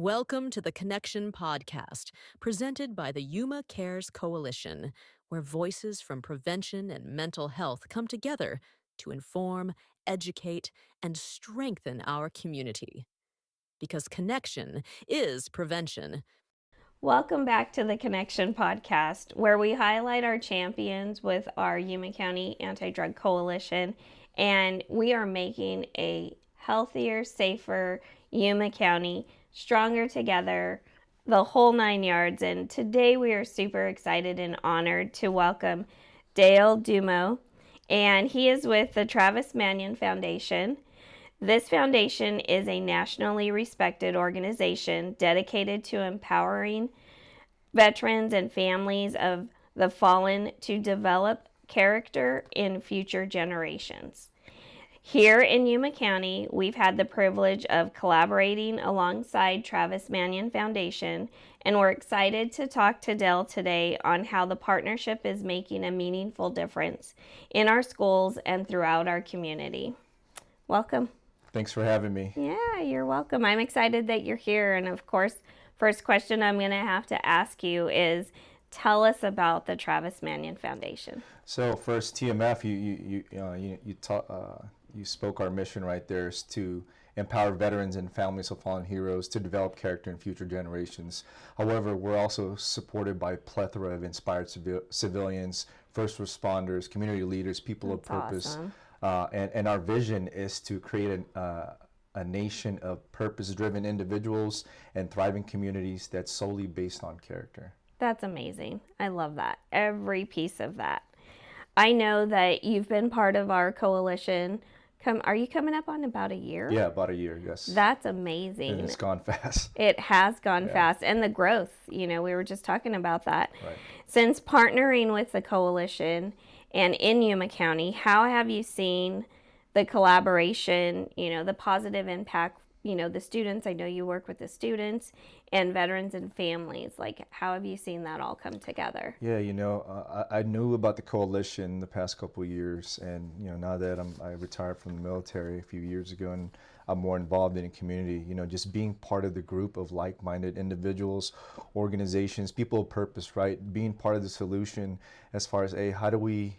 Welcome to the Connection Podcast, presented by the Yuma Cares Coalition, where voices from prevention and mental health come together to inform, educate, and strengthen our community. Because connection is prevention. Welcome back to the Connection Podcast, where we highlight our champions with our Yuma County Anti-Drug Coalition, and we are making a healthier, safer Yuma County, stronger together, the whole 9 yards. And today we are super excited and honored to welcome Dale Dumo, and he is with the Travis Manion Foundation. This foundation is a nationally respected organization dedicated to empowering veterans and families of the fallen to develop character in future generations. Here in Yuma County, we've had the privilege of collaborating alongside Travis Manion Foundation, and we're excited to talk to Dale today on how the partnership is making a meaningful difference in our schools and throughout our community. Welcome. Thanks for having me. Yeah, you're welcome. I'm excited that you're here. And of course, first question I'm going to have to ask you is, tell us about the Travis Manion Foundation. So first, TMF, you spoke our mission right there is to empower veterans and families of fallen heroes to develop character in future generations. However, we're also supported by a plethora of inspired civilians, first responders, community leaders, people of purpose. Awesome. And our vision is to create a nation of purpose-driven individuals and thriving communities that's solely based on character. That's amazing. I love that. Every piece of that. I know that you've been part of our coalition. Are you coming up on about a year? Yeah, about a year, yes. That's amazing. And it's gone fast. It has gone fast. And the growth, we were just talking about that. Right. Since partnering with the coalition and in Yuma County, how have you seen the collaboration, the positive impact, the students? I know you work with the students and veterans and families. Like, how have you seen that all come together? Yeah, I knew about the coalition the past couple of years, and now that I retired from the military a few years ago, and I'm more involved in the community. Just being part of the group of like-minded individuals, organizations, people of purpose, right? Being part of the solution as far as, hey, how do we,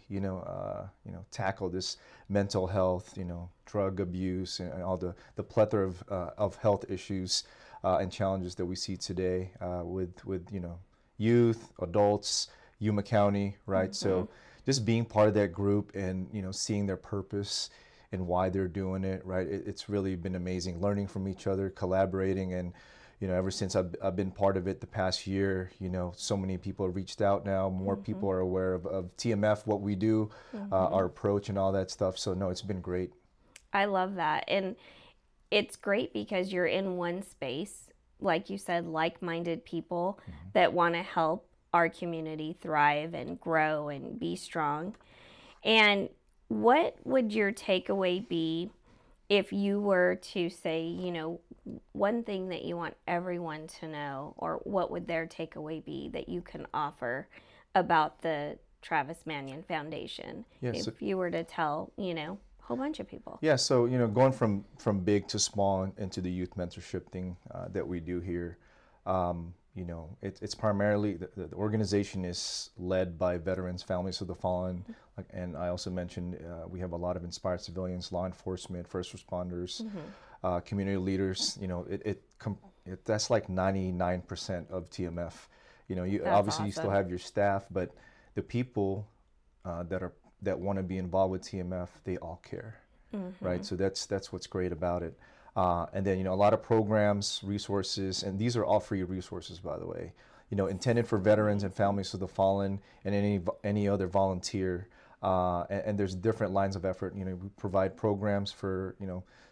tackle this mental health, drug abuse, and all the plethora of health issues and challenges that we see today with youth, adults, Yuma County, right? Mm-hmm. So just being part of that group and seeing their purpose and why they're doing it, right? It's really been amazing, learning from each other, collaborating, and ever since I've been part of it the past year, so many people have reached out now. More mm-hmm. people are aware of TMF, what we do, mm-hmm. Our approach, and all that stuff. So no, it's been great. I love that, and it's great because you're in one space, like you said, like-minded people mm-hmm. that want to help our community thrive and grow and be strong. And what would your takeaway be if you were to say, one thing that you want everyone to know, or what would their takeaway be that you can offer about the Travis Manion Foundation? Yes. If you were to tell, a whole bunch of people. Yeah, so, going from big to small into the youth mentorship thing that we do here, it's primarily, the organization is led by veterans, families of the fallen, and I also mentioned we have a lot of inspired civilians, law enforcement, first responders, mm-hmm. Community leaders. That's like 99% of TMF. Obviously awesome. You still have your staff, but the people that want to be involved with TMF, they all care, mm-hmm. right? So that's what's great about it. And then, a lot of programs, resources, and these are all free resources, by the way, intended for veterans and families of the fallen and any other volunteer. And there's different lines of effort. We provide programs for,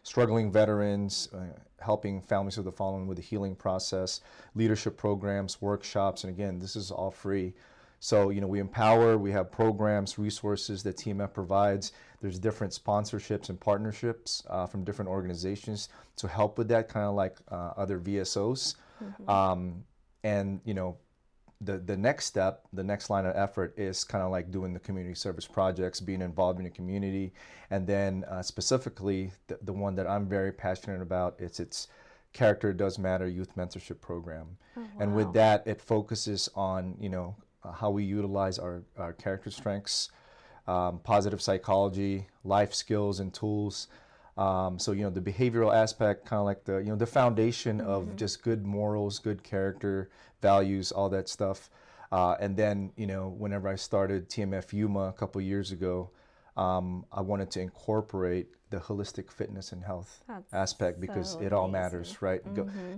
struggling veterans, helping families of the fallen with the healing process, leadership programs, workshops, and again, this is all free. So, we empower, we have programs, resources that TMF provides. There's different sponsorships and partnerships from different organizations to help with that, kind of like other VSOs. Mm-hmm. And, the next step, the next line of effort is kind of like doing the community service projects, being involved in the community. And then specifically, the one that I'm very passionate about, it's Character Does Matter youth mentorship program. Oh, And with wow. that, it focuses on, how we utilize our character strengths, positive psychology, life skills and tools. So, the behavioral aspect, kind of like the foundation of just good morals, good character, values, all that stuff. And then, whenever I started TMF Yuma a couple years ago, I wanted to incorporate the holistic fitness and health That's aspect because so it all amazing. matters, right?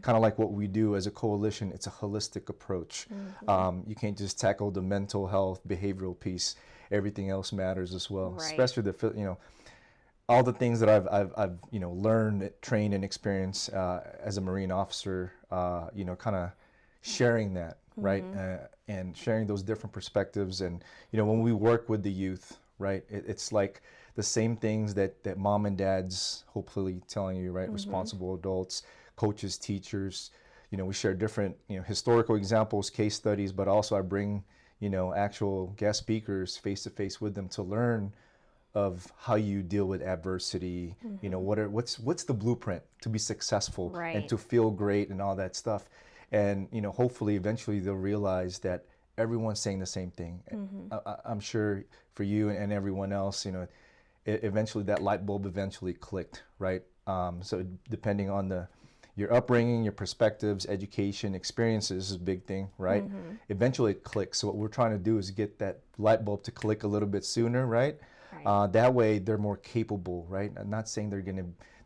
Kind of like what we do as a coalition, it's a holistic approach. You can't just tackle the mental health, behavioral piece. Everything else matters as well, Right. especially all the things that I've learned, trained, and experienced as a Marine officer. Kind of sharing that, right, and sharing those different perspectives. And when we work with the youth, right, it's like the same things that mom and dad's hopefully telling you, right, responsible adults, coaches, teachers. We share different historical examples, case studies, but also I bring actual guest speakers face to face with them to learn of how you deal with adversity. What's the blueprint to be successful and Right. to feel great and all that stuff. And hopefully eventually they'll realize that everyone's saying the same thing. I'm sure for you and everyone else, eventually that light bulb eventually clicked, right? So depending on your upbringing, your perspectives, education, experiences is a big thing, right? Eventually it clicks. So what we're trying to do is get that light bulb to click a little bit sooner, right? Right. That way they're more capable, right? I'm not saying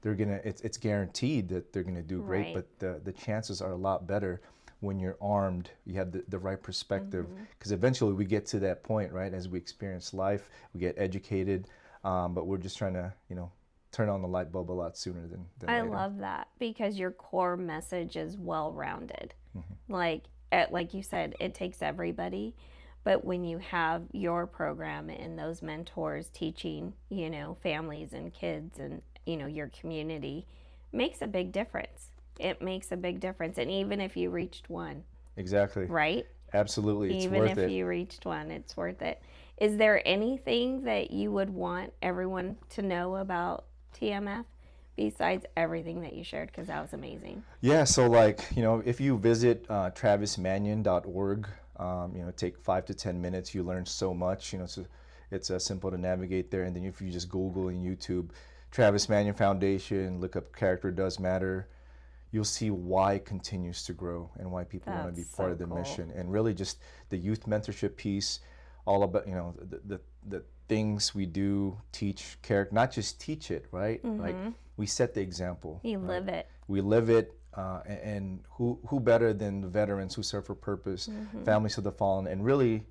it's guaranteed that they're gonna do great, Right. but the chances are a lot better when you're armed, you have the right perspective, because eventually we get to that point, right? As we experience life, we get educated, but we're just trying to, turn on the light bulb a lot sooner than I later. love that because your core message is well-rounded. Like you said, it takes everybody, but when you have your program and those mentors teaching, families and kids and your community, makes a big difference. It makes a big difference, and even if you reached one, Exactly. right? Absolutely, it's Even worth if it. you reached one, it's worth it. Is there anything that you would want everyone to know about TMF besides everything that you shared? Because that was amazing. Yeah, so if you visit travismanion.org, take 5 to 10 minutes, you learn so much. It's simple to navigate there. And then if you just Google and YouTube Travis Manion Foundation, look up Character Does Matter, you'll see why it continues to grow and why people want to be That's part so of the cool. mission. And really just the youth mentorship piece, all about, the things we do, teach character, not just teach it, right? Like we set the example. You right? live it. We live it, and who better than the veterans who serve for purpose, families of the fallen, and really,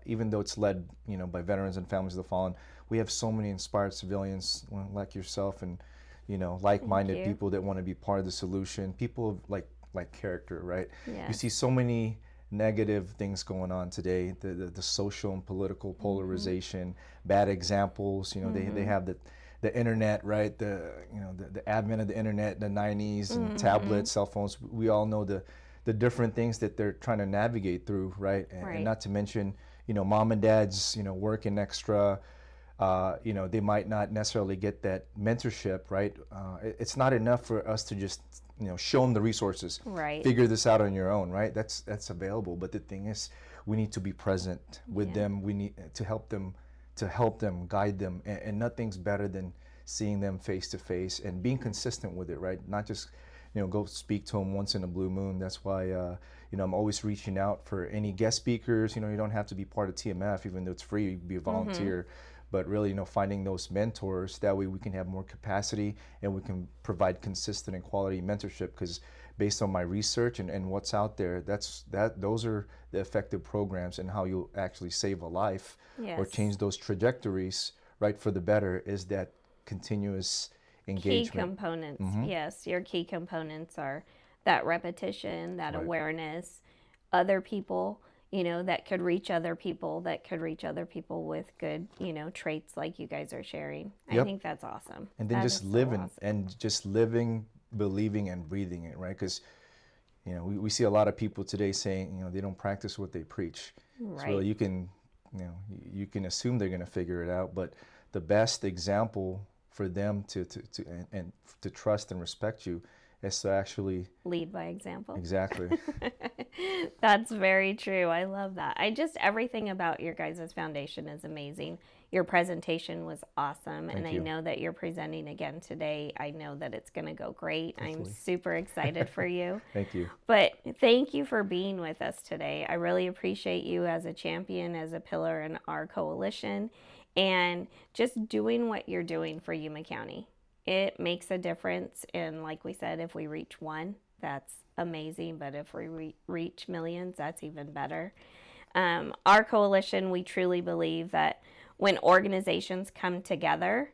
even though it's led, by veterans and families of the fallen, we have so many inspired civilians like yourself, and like-minded you. people that want to be part of the solution. People of like character, right? You Yes. see so many negative things going on today, the social and political polarization, bad examples. They have the internet, right? The advent of the internet, the 90s, and tablets, cell phones. We all know the different things that they're trying to navigate through, right? Right. And not to mention, mom and dad's, working extra. They might not necessarily get that mentorship, right? It's not enough for us to just, show them the resources. Right. Figure this out on your own, right? That's available. But the thing is, we need to be present with them. We need to help them, guide them, and nothing's better than seeing them face to face and being consistent with it, right? Not just, go speak to them once in a blue moon. That's why, I'm always reaching out for any guest speakers. You don't have to be part of TMF, even though it's free. You can be a volunteer. But really, finding those mentors, that way we can have more capacity and we can provide consistent and quality mentorship. Because based on my research and what's out there, those are the effective programs, and how you'll actually save a life or Yes. change those trajectories, right, for the better, is that continuous Key engagement. components. Yes, your key components are that repetition, that Right. awareness, other people, that could reach other people, with good, traits like you guys are sharing. I Yep. think that's awesome. And then That just is so living awesome. and just living, believing, and breathing it, right? Because we see a lot of people today saying they don't practice what they preach. So Right. really you can you can assume they're going to figure it out, but the best example for them to trust and respect you is to actually lead by example. exactly. That's very true. I love that. Everything about your guys' foundation is amazing. Your presentation was awesome. Thank and I you. know that you're presenting again today. I know that it's going to go great. I'm Hopefully. super excited for you. Thank you. But thank you for being with us today. I really appreciate you as a champion, as a pillar in our coalition, and just doing what you're doing for Yuma County. It makes a difference. And like we said, if we reach one, that's amazing. But if we reach millions, that's even better. Our coalition, we truly believe that when organizations come together,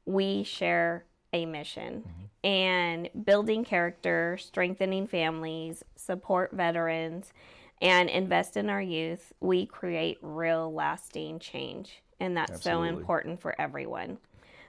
we share a mission. And building character, strengthening families, support veterans, and invest in our youth, we create real lasting change. And that's Absolutely. so important for everyone.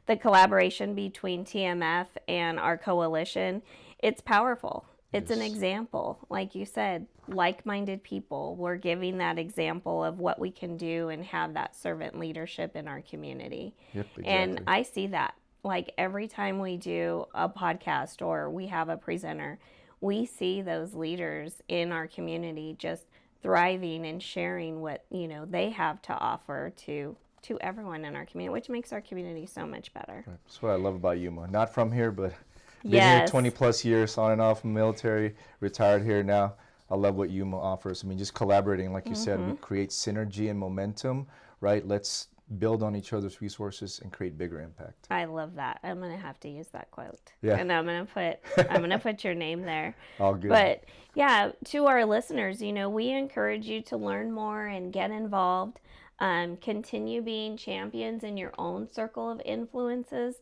The collaboration between TMF and our coalition, it's powerful. It's an Yes. example. Like you said, like-minded people. We're giving that example of what we can do and have that servant leadership in our community. Yep, exactly. And I see that. Like every time we do a podcast or we have a presenter, we see those leaders in our community just thriving and sharing what, they have to offer to everyone in our community, which makes our community so much better. Right. That's what I love about Yuma. Not from here, but been Yes. here 20 plus years, on and off from military, retired here now. I love what Yuma offers. I mean, just collaborating, like you said, we create synergy and momentum, right? Let's build on each other's resources and create bigger impact. I love that. I'm gonna have to use that quote. Yeah. And I'm gonna put your name there. All good. But yeah, to our listeners, we encourage you to learn more and get involved. Continue being champions in your own circle of influences,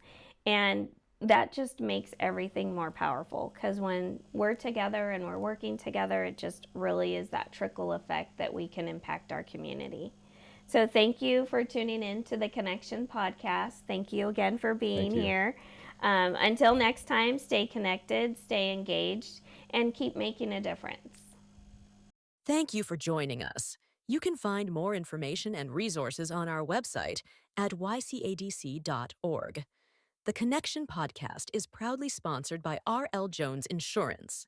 and that just makes everything more powerful, because when we're together and we're working together, it just really is that trickle effect that we can impact our community. So thank you for tuning in to the Connection Podcast. Thank you again for being here. Until next time, stay connected, stay engaged, and keep making a difference. Thank you for joining us. You can find more information and resources on our website at ycadc.org. The Connection Podcast is proudly sponsored by R.L. Jones Insurance.